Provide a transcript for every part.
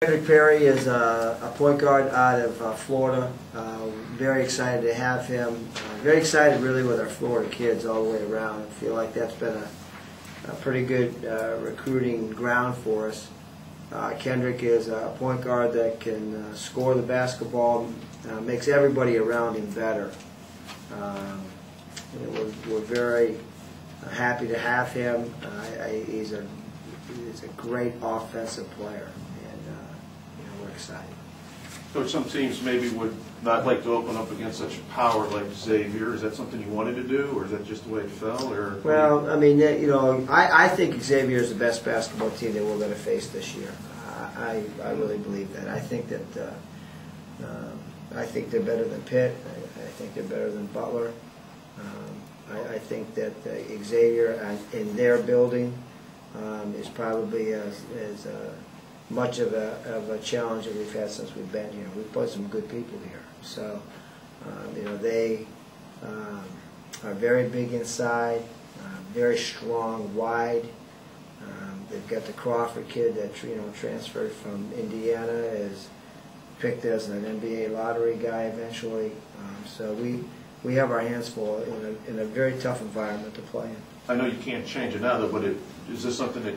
Henry Perry is a point guard out of Florida. Very excited to have him. Very excited really with our Florida kids all the way around. I feel like that's been a pretty good recruiting ground for us. Kendrick is a point guard that can score the basketball, makes everybody around him better. We're very happy to have him. He's a great offensive player. We're excited. Coach, some teams maybe would not like to open up against such a power like Xavier. Is that something you wanted to do, or is that just the way it fell? Or well, I mean, I think Xavier is the best basketball team that we're going to face this year. I really believe that. I think that I think they're better than Pitt. I think they're better than Butler. I think that Xavier in their building is probably as much of a challenge that we've had since we've been here. We've played some good people here. So, they are very big inside, very strong, wide. They've got the Crawford kid that transferred from Indiana, is picked as an NBA lottery guy eventually. So we have our hands full in a very tough environment to play in. I know you can't change it now, though, but is this something that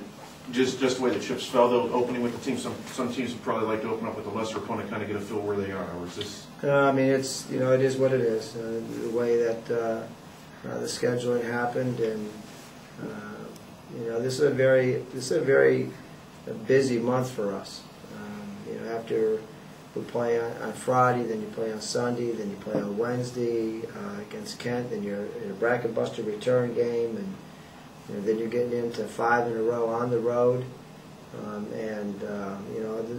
just the way the chips fell, though, opening with the team? Some teams would probably like to open up with a lesser opponent, kind of get a feel where they are. Or is this? I mean, it's it is what it is. The way that the scheduling happened, and this is a very busy month for us. After we play on Friday, then you play on Sunday, then you play on Wednesday against Kent, then you're in a bracket buster return game, and then you're getting into 5 in a row on the road.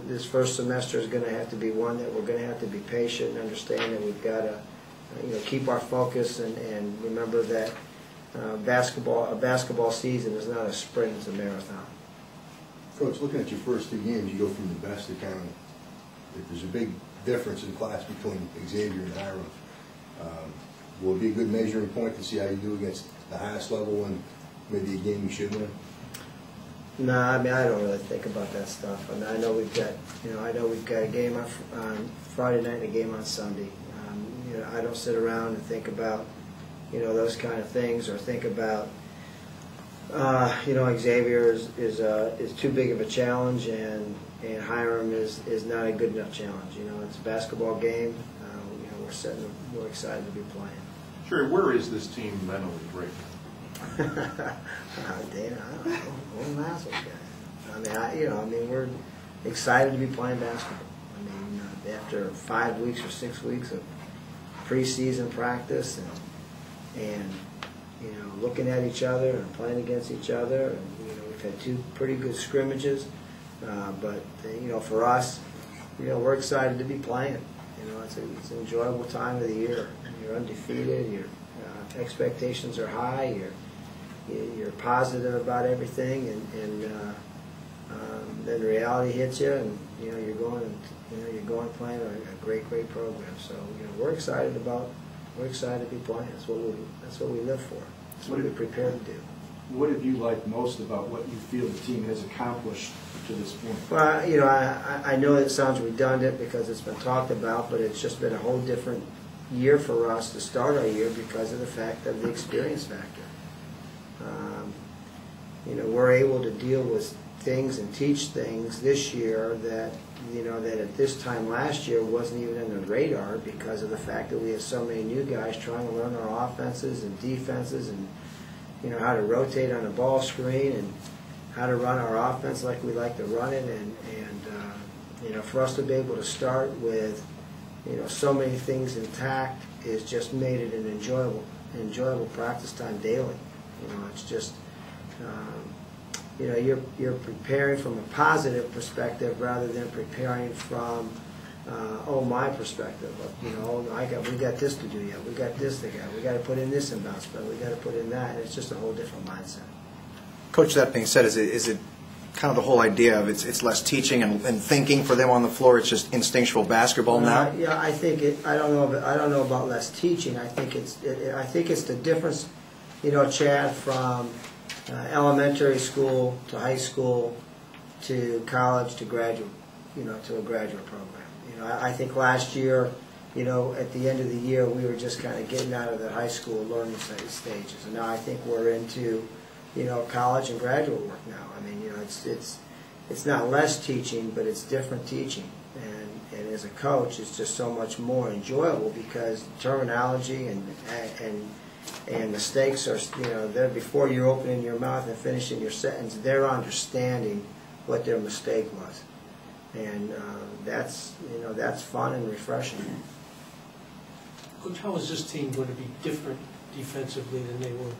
This first semester is going to have to be one that we're going to have to be patient and understand that we've got to keep our focus and remember that a basketball season is not a sprint, it's a marathon. Coach, looking at your first 2 games, you go from the best to kind of, there's a big difference in class between Xavier and Hiram. Will it be a good measuring point to see how you do against the highest level and maybe a game you should win? No, I mean, I don't really think about that stuff. I mean, I know we've got a game on Friday night and a game on Sunday. I don't sit around and think about those kind of things, or think about Xavier is too big of a challenge, and Hiram is not a good enough challenge. It's a basketball game. We're excited to be playing. Sure. Where is this team mentally right now? Dana, I don't know. One last one, guys. I mean, we're excited to be playing basketball. I mean, after 5 weeks or 6 weeks of preseason practice and looking at each other and playing against each other, and we've had 2 pretty good scrimmages. But for us, we're excited to be playing. It's an enjoyable time of the year. You're undefeated. Your expectations are high. You're positive about everything, and then reality hits you, and you're going playing a great program. So we're excited to be playing. That's what we live for. That's what we prepare to do. What have you liked most about what you feel the team has accomplished to this point? Well, I know it sounds redundant because it's been talked about, but it's just been a whole different year for us to start our year because of the fact of the experience factor. We're able to deal with things and teach things this year that that at this time last year wasn't even on the radar because of the fact that we have so many new guys trying to learn our offenses and defenses, and how to rotate on a ball screen, and how to run our offense like we like to run it, and for us to be able to start with so many things intact is just made it an enjoyable practice time daily. It's just you're preparing from a positive perspective rather than preparing from my perspective of we got this to do yet, we got this to get, we got to put in this inbounds play, we got to put in that, and it's just a whole different mindset. Coach, that being said, is it kind of the whole idea of it's less teaching and thinking for them on the floor? It's just instinctual basketball now. Yeah, I think I don't know about less teaching. I think it's the difference, Chad, from elementary school to high school to college to graduate to a graduate program. I think last year, at the end of the year, we were just kind of getting out of the high school learning stages, and now I think we're into, college and graduate work now. I mean, it's not less teaching, but it's different teaching, and as a coach, it's just so much more enjoyable because terminology and mistakes are, they're before you're opening your mouth and finishing your sentence, they're understanding what their mistake was, and that's fun and refreshing. Coach, how is this team going to be different defensively than they were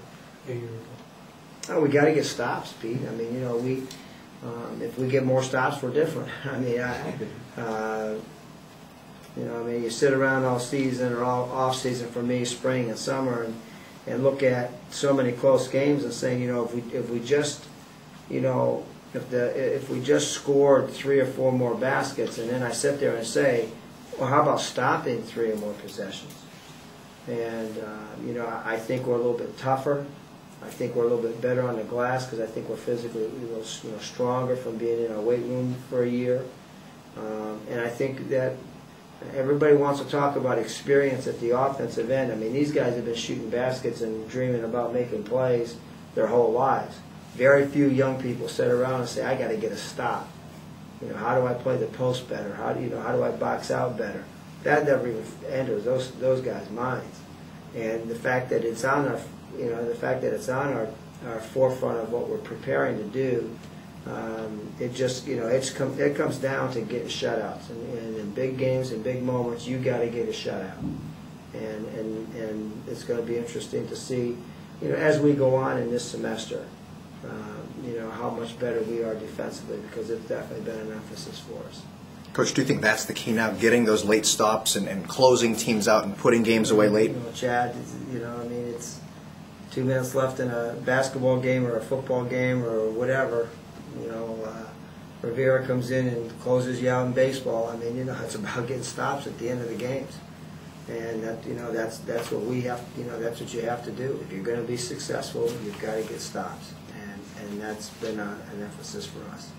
a year ago? Oh, we got to get stops, Pete. I mean, if we get more stops, we're different. I mean, you sit around all season or all off season for me, spring and summer, and look at so many close games and saying, if we just scored 3 or 4 more baskets, and then I sit there and say, well, how about stopping 3 or more possessions? And I think we're a little bit tougher. I think we're a little bit better on the glass because I think we're physically a little stronger from being in our weight room for a year. And I think that everybody wants to talk about experience at the offensive end. I mean, these guys have been shooting baskets and dreaming about making plays their whole lives. Very few young people sit around and say, I got to get a stop. How do I play the post better? How do I box out better? That never even enters those guys' minds. And the fact that it's on our forefront of what we're preparing to do, it comes down to getting shutouts. And in big games and big moments, you got to get a shutout. And it's going to be interesting to see, as we go on in this semester, how much better we are defensively, because it's definitely been an emphasis for us. Coach, do you think that's the key now, getting those late stops and closing teams out and putting games away late? Chad, it's 2 minutes left in a basketball game or a football game or whatever. Rivera comes in and closes you out in baseball. I mean, it's about getting stops at the end of the games. And that's what we have. That's what you have to do. If you're going to be successful, you've got to get stops, and that's been an emphasis for us.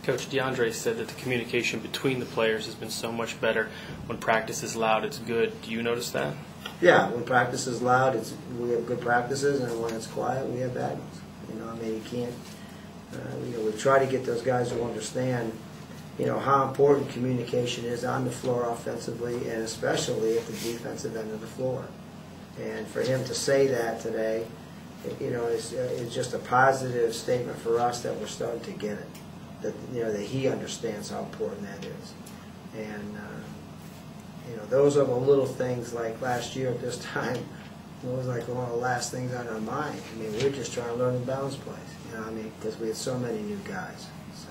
Coach, DeAndre said that the communication between the players has been so much better. When practice is loud, it's good. Do you notice that? Yeah, when practice is loud, we have good practices, and when it's quiet, we have bad ones. You can't. We try to get those guys to understand, how important communication is on the floor offensively, and especially at the defensive end of the floor. And for him to say that today, is just a positive statement for us that we're starting to get it. That he understands how important that is. And those are the little things. Like last year at this time, it was like one of the last things on our mind. I mean, we're just trying to learn the balance plays. Because we had so many new guys. So